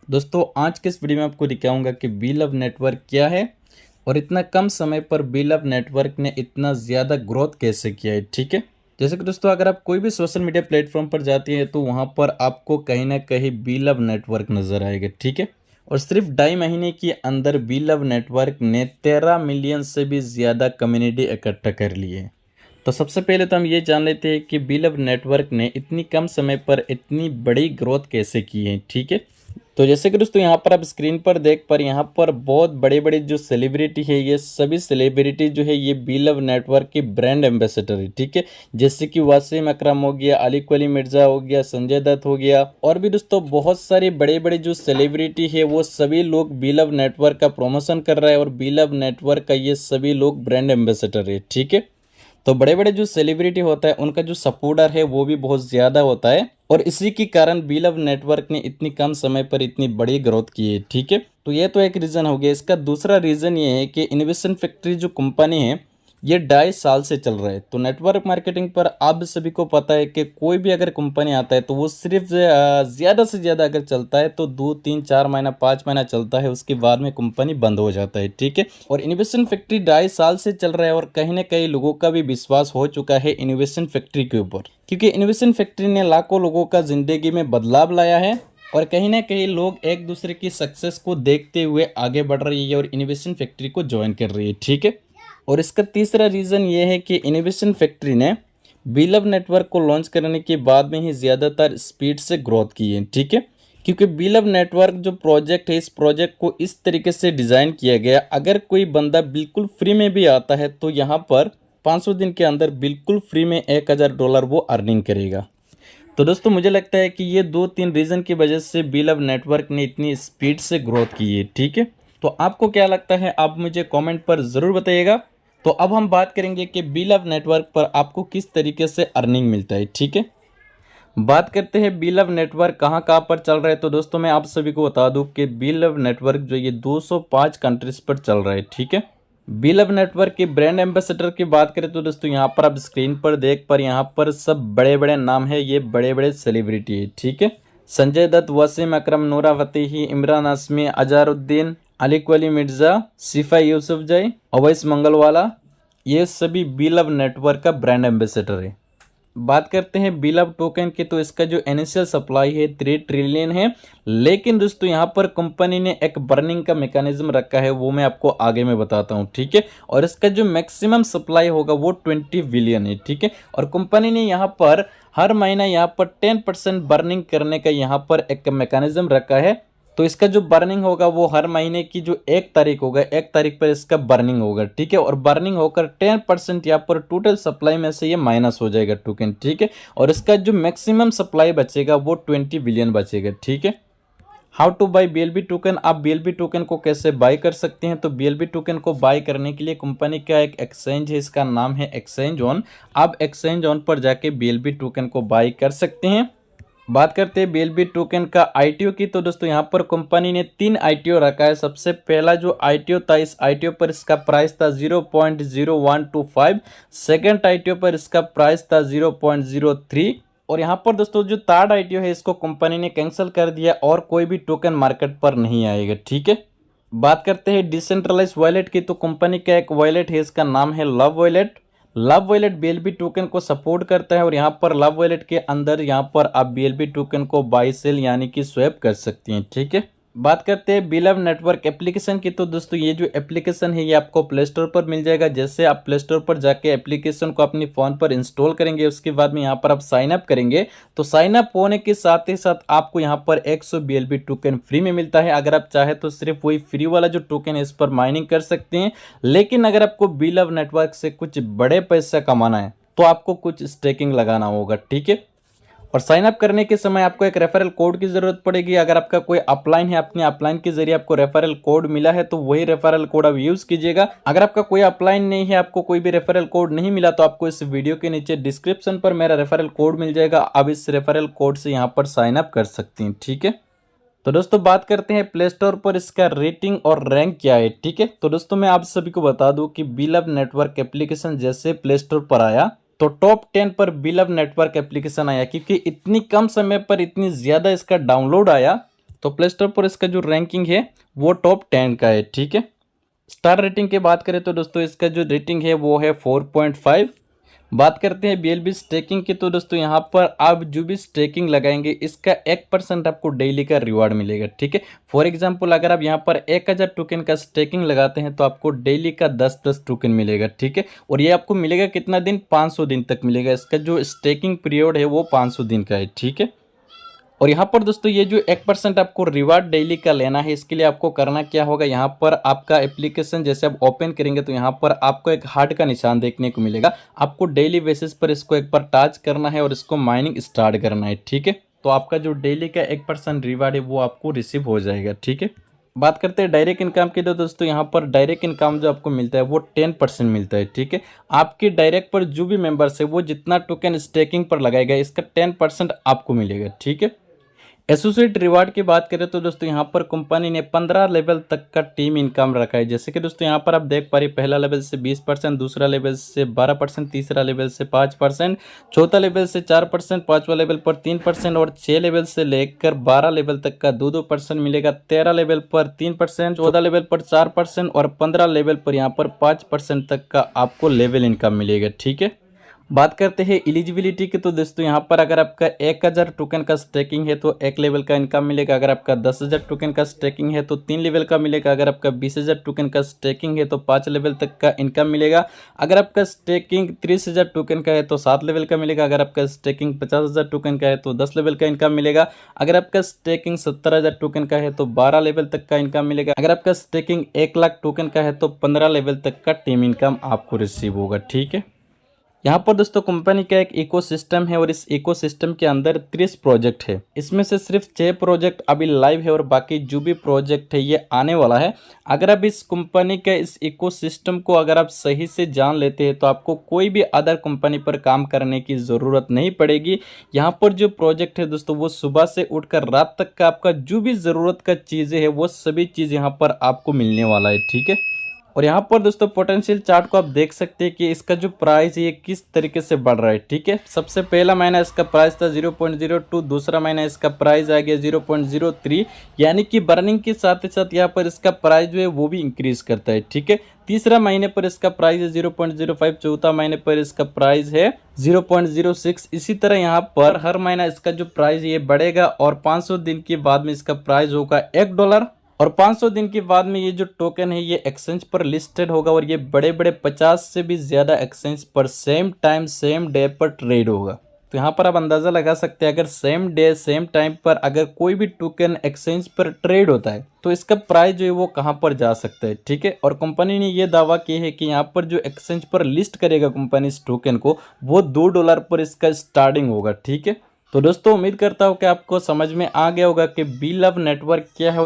दोस्तों आज के इस वीडियो में आपको दिखाऊंगा कि बीलव नेटवर्क क्या है और इतना कम समय पर बीलव नेटवर्क ने इतना ज़्यादा ग्रोथ कैसे किया है। ठीक है, जैसे कि दोस्तों अगर आप कोई भी सोशल मीडिया प्लेटफॉर्म पर जाती है तो वहां पर आपको कहीं ना कहीं बीलव नेटवर्क नज़र आएगा। ठीक है, और सिर्फ 2.5 महीने के अंदर बीलव नेटवर्क ने 13 मिलियन से भी ज़्यादा कम्युनिटी इकट्ठा कर ली है। तो सबसे पहले तो हम ये जान लेते हैं कि बीलव नेटवर्क ने इतनी कम समय पर इतनी बड़ी ग्रोथ कैसे की है। ठीक है, तो जैसे कि दोस्तों यहाँ पर आप स्क्रीन पर देख पर यहाँ पर बहुत बड़े बड़े जो सेलिब्रिटी है, ये सभी सेलिब्रिटी जो है ये बीलव नेटवर्क की ब्रांड एम्बेसडर है। ठीक है, जैसे कि वासिम अकरम हो गया, अली कुली मिर्जा हो गया, संजय दत्त हो गया, और भी दोस्तों बहुत सारे बड़े बड़े जो सेलिब्रिटी है वो सभी लोग बीलव नेटवर्क का प्रमोशन कर रहे हैं और बीलव नेटवर्क का ये सभी लोग ब्रांड एम्बेसडर है। ठीक है, तो बड़े बड़े जो सेलिब्रिटी होता है उनका जो सपोर्टर है वो भी बहुत ज़्यादा होता है और इसी के कारण बीलव नेटवर्क ने इतनी कम समय पर इतनी बड़ी ग्रोथ की है। ठीक है, तो ये तो एक रीज़न हो गया। इसका दूसरा रीज़न ये है कि इनोवेशन फैक्ट्री जो कंपनी है ये 2.5 साल से चल रहा है। तो नेटवर्क मार्केटिंग पर आप सभी को पता है कि कोई भी अगर कंपनी आता है तो वो सिर्फ ज़्यादा से ज़्यादा अगर चलता है तो 2 3 4 महीना 5 महीना चलता है, उसके बाद में कंपनी बंद हो जाता है। ठीक है, और इनोवेशन फैक्ट्री 2.5 साल से चल रहा है और कहीं ना कहीं लोगों का भी विश्वास हो चुका है इनोवेशन फैक्ट्री के ऊपर, क्योंकि इनोवेशन फैक्ट्री ने लाखों लोगों का जिंदगी में बदलाव लाया है और कहीं ना कहीं लोग एक दूसरे की सक्सेस को देखते हुए आगे बढ़ रही है और इनोवेशन फैक्ट्री को ज्वाइन कर रही है। ठीक है, और इसका तीसरा रीज़न ये है कि इनोवेशन फैक्ट्री ने बीलव नेटवर्क को लॉन्च करने के बाद में ही ज़्यादातर स्पीड से ग्रोथ की है। ठीक है, क्योंकि बीलव नेटवर्क जो प्रोजेक्ट है इस प्रोजेक्ट को इस तरीके से डिज़ाइन किया गया, अगर कोई बंदा बिल्कुल फ्री में भी आता है तो यहाँ पर 500 दिन के अंदर बिल्कुल फ्री में $1000 वो अर्निंग करेगा। तो दोस्तों मुझे लगता है कि ये 2 3 रीज़न की वजह से बीलव नेटवर्क ने इतनी स्पीड से ग्रोथ की है। ठीक है, तो आपको क्या लगता है आप मुझे कमेंट पर ज़रूर बताइएगा। तो अब हम बात करेंगे कि बीलव नेटवर्क पर आपको किस तरीके से अर्निंग मिलता है। ठीक है, बात करते हैं बीलव नेटवर्क कहाँ कहाँ पर चल रहा है। तो दोस्तों मैं आप सभी को बता दूं कि बीलव नेटवर्क जो ये 205 कंट्रीज पर चल रहा है। ठीक है, बीलव नेटवर्क के ब्रांड एम्बेसडर की बात करें तो दोस्तों यहाँ पर आप स्क्रीन पर देख पर यहाँ पर सब बड़े बड़े नाम है, ये बड़े बड़े सेलिब्रिटी है। ठीक है, संजय दत्त, वसीम अकरम, नूरा फतेही, इमरान हाशमी, अजहरुद्दीन, अली कुली मिर्जा, सिफा यूसुफजई, अवैस मंगलवाला, ये सभी बीलव नेटवर्क का ब्रांड एम्बेसडर है। बात करते हैं बीलव टोकन की, तो इसका जो इनिशियल सप्लाई है 3 ट्रिलियन है, लेकिन दोस्तों यहाँ पर कंपनी ने एक बर्निंग का मैकेनिज्म रखा है, वो मैं आपको आगे में बताता हूँ। ठीक है, और इसका जो मैक्सिमम सप्लाई होगा वो 20 बिलियन है। ठीक है, और कंपनी ने यहाँ पर हर महीना यहाँ पर 10% बर्निंग करने का यहाँ पर एक मैकेनिज्म रखा है। तो इसका जो बर्निंग होगा वो हर महीने की जो 1 तारीख होगा, 1 तारीख पर इसका बर्निंग होगा। ठीक है, और बर्निंग होकर 10% यहाँ पर टोटल सप्लाई में से ये माइनस हो जाएगा टोकन। ठीक है, और इसका जो मैक्सिमम सप्लाई बचेगा वो 20 बिलियन बचेगा। ठीक है, how two by BLB token, आप बीएलबी टोकन को कैसे बाई कर सकते हैं। तो बीएलबी टोकन को बाई करने के लिए कंपनी का एक एक्सचेंज है, इसका नाम है एक्सचेंज ऑन। आप एक्सचेंज ऑन पर जाके बीएलबी टोकन को बाई कर सकते हैं। बात करते हैं बीएलबी टोकन का आईटीओ की, तो दोस्तों यहाँ पर कंपनी ने 3 आईटीओ रखा है। सबसे पहला जो आईटीओ था, इस आईटीओ पर इसका प्राइस था 0.0125। सेकंड आईटीओ पर इसका प्राइस था 0.03, और यहाँ पर दोस्तों जो थर्ड आईटीओ है इसको कंपनी ने कैंसिल कर दिया और कोई भी टोकन मार्केट पर नहीं आएगा। ठीक है, बात करते हैं डिसेंट्रलाइज वॉलेट की, तो कंपनी का एक वॉलेट है, इसका नाम है love wallet. Love wallet BLB token को सपोर्ट करता है और यहाँ पर लव वॉलेट के अंदर यहाँ पर आप बीएलबी टोकन को बाई सेल यानी कि स्वैप कर सकती हैं। ठीक है, बात करते हैं बीलव नेटवर्क एप्लीकेशन की, तो दोस्तों ये जो एप्लीकेशन है ये आपको प्ले स्टोर पर मिल जाएगा। जैसे आप प्ले स्टोर पर जाके एप्लीकेशन को अपने फ़ोन पर इंस्टॉल करेंगे, उसके बाद में यहाँ पर आप साइन अप करेंगे, तो साइन अप होने के साथ ही साथ आपको यहाँ पर 100 बीएलबी टोकन फ्री में मिलता है। अगर आप चाहे तो सिर्फ वही फ्री वाला जो टोकन है इस पर माइनिंग कर सकते हैं, लेकिन अगर आपको बीलव नेटवर्क से कुछ बड़े पैसा कमाना है तो आपको कुछ स्टेकिंग लगाना होगा। ठीक है, और साइन अप करने के समय आपको एक रेफरल कोड की ज़रूरत पड़ेगी। अगर आपका कोई अपलाइन है, अपने अपलाइन के जरिए आपको रेफरल कोड मिला है तो वही रेफरल कोड आप यूज़ कीजिएगा। अगर आपका कोई अपलाइन नहीं है, आपको कोई भी रेफरल कोड नहीं मिला, तो आपको इस वीडियो के नीचे डिस्क्रिप्शन पर मेरा रेफरल कोड मिल जाएगा। आप इस रेफरल कोड से यहाँ पर साइन अप कर सकती हैं। ठीक है, तो दोस्तों बात करते हैं प्ले स्टोर पर इसका रेटिंग और रैंक क्या है। ठीक है, तो दोस्तों मैं आप सभी को बता दूं कि बीलव नेटवर्क एप्लीकेशन जैसे प्ले स्टोर पर आया तो टॉप 10 पर बीलव नेटवर्क एप्लीकेशन आया, क्योंकि इतनी कम समय पर इतनी ज़्यादा इसका डाउनलोड आया तो प्ले स्टोर पर इसका जो रैंकिंग है वो टॉप 10 का है, ठीक है। स्टार रेटिंग की बात करें तो दोस्तों इसका जो रेटिंग है वो है 4.5। बात करते हैं BNB स्टेकिंग की, तो दोस्तों यहाँ पर आप जो भी स्टेकिंग लगाएंगे इसका 1% आपको डेली का रिवार्ड मिलेगा, ठीक है। फॉर एग्जांपल अगर आप यहाँ पर 1000 टोकन का स्टेकिंग लगाते हैं तो आपको डेली का 10 टोकन मिलेगा, ठीक है। और ये आपको मिलेगा कितना दिन, 500 दिन तक मिलेगा। इसका जो स्टेकिंग पीरियड है वो 500 दिन का है, ठीक है। और यहाँ पर दोस्तों ये जो 1% आपको रिवार्ड डेली का लेना है, इसके लिए आपको करना क्या होगा, यहाँ पर आपका एप्लीकेशन जैसे आप ओपन करेंगे तो यहाँ पर आपको एक हार्ट का निशान देखने को मिलेगा। आपको डेली बेसिस पर इसको एक बार टच करना है और इसको माइनिंग स्टार्ट करना है, ठीक है। तो आपका जो डेली का 1% रिवार्ड है वो आपको रिसीव हो जाएगा, ठीक है। बात करते हैं डायरेक्ट इनकम की, तो दोस्तों यहाँ पर डायरेक्ट इनकम जो आपको मिलता है वो 10% मिलता है, ठीक है। आपके डायरेक्ट पर जो भी मेंबर्स है वो जितना टोकन स्टेकिंग पर लगाएगा इसका 10% आपको मिलेगा, ठीक है। एसोसिएट रिवार्ड की बात करें तो दोस्तों यहाँ पर कंपनी ने 15 लेवल तक का टीम इनकम रखा है। जैसे कि दोस्तों यहाँ पर आप देख पा रहे, पहला लेवल से 20%, दूसरा लेवल से 12%, तीसरा लेवल से 5%, चौथा लेवल से 4%, पांचवा लेवल पर 3% और 6 लेवल से लेकर 12 लेवल तक का 2% मिलेगा। 13 लेवल पर 3%, 14 लेवल पर 4% और 15 लेवल पर यहाँ पर 5% तक का आपको लेवल इनकम मिलेगा, ठीक है। बात करते हैं एलिजिबिलिटी की, तो दोस्तों यहाँ पर अगर आपका 1000 टोकन का स्टेकिंग है तो 1 लेवल का इनकम मिलेगा। अगर आपका 10,000 टोकन का स्टेकिंग है तो 3 लेवल का मिलेगा। अगर आपका 20,000 टोकन का स्टेकिंग है तो 5 लेवल तक का इनकम मिलेगा। अगर आपका स्टेकिंग 30,000 टोकन का है तो 7 लेवल का मिलेगा। अगर आपका स्टेकिंग 50,000 टोकन का है तो 10 लेवल का इनकम मिलेगा। अगर आपका स्टेकिंग 70,000 टोकन का है तो 12 लेवल तक का इनकम मिलेगा। अगर आपका स्टेकिंग 1 लाख टोकन का है तो 15 लेवल तक का टीम इनकम आपको रिसीव होगा, ठीक है। यहाँ पर दोस्तों कंपनी का एक इकोसिस्टम है और इस इकोसिस्टम के अंदर 30 प्रोजेक्ट है। इसमें से सिर्फ 6 प्रोजेक्ट अभी लाइव है और बाकी जो भी प्रोजेक्ट है ये आने वाला है। अगर आप इस कंपनी के इस इकोसिस्टम को अगर आप सही से जान लेते हैं तो आपको कोई भी अदर कंपनी पर काम करने की ज़रूरत नहीं पड़ेगी। यहाँ पर जो प्रोजेक्ट है दोस्तों वो सुबह से उठकर रात तक का आपका जो भी ज़रूरत का चीज़ें है वो सभी चीज़ यहाँ पर आपको मिलने वाला है, ठीक है। और यहाँ पर दोस्तों पोटेंशियल चार्ट को आप देख सकते हैं कि इसका जो प्राइस है ये किस तरीके से बढ़ रहा है, ठीक है। सबसे पहला महीना इसका प्राइस था 0.02, दूसरा महीना इसका प्राइस आ गया 0.03, यानी कि बर्निंग के साथ ही साथ यहाँ पर इसका प्राइस जो है वो भी इंक्रीज करता है, ठीक है। तीसरा महीने पर इसका प्राइस है 0.05, चौथा महीने पर इसका प्राइस है 0.06। इसी तरह यहाँ पर हर महीना इसका जो प्राइस ये बढ़ेगा और 500 दिन के बाद में इसका प्राइस होगा $1 और 500 दिन के बाद में ये जो टोकन है ये एक्सचेंज पर लिस्टेड होगा और ये बड़े बड़े 50 से भी ज़्यादा एक्सचेंज पर सेम टाइम सेम डे पर ट्रेड होगा। तो यहाँ पर आप अंदाज़ा लगा सकते हैं अगर सेम डे सेम टाइम पर अगर कोई भी टोकन एक्सचेंज पर ट्रेड होता है तो इसका प्राइस जो है वो कहाँ पर जा सकता है, ठीक है। और कंपनी ने ये दावा किया है कि यहाँ पर जो एक्सचेंज पर लिस्ट करेगा कंपनी इस टोकन को वो $2 पर इसका स्टार्टिंग होगा, ठीक है। तो दोस्तों उम्मीद करता हूँ कि आपको समझ में आ गया होगा कि BeLove नेटवर्क क्या है।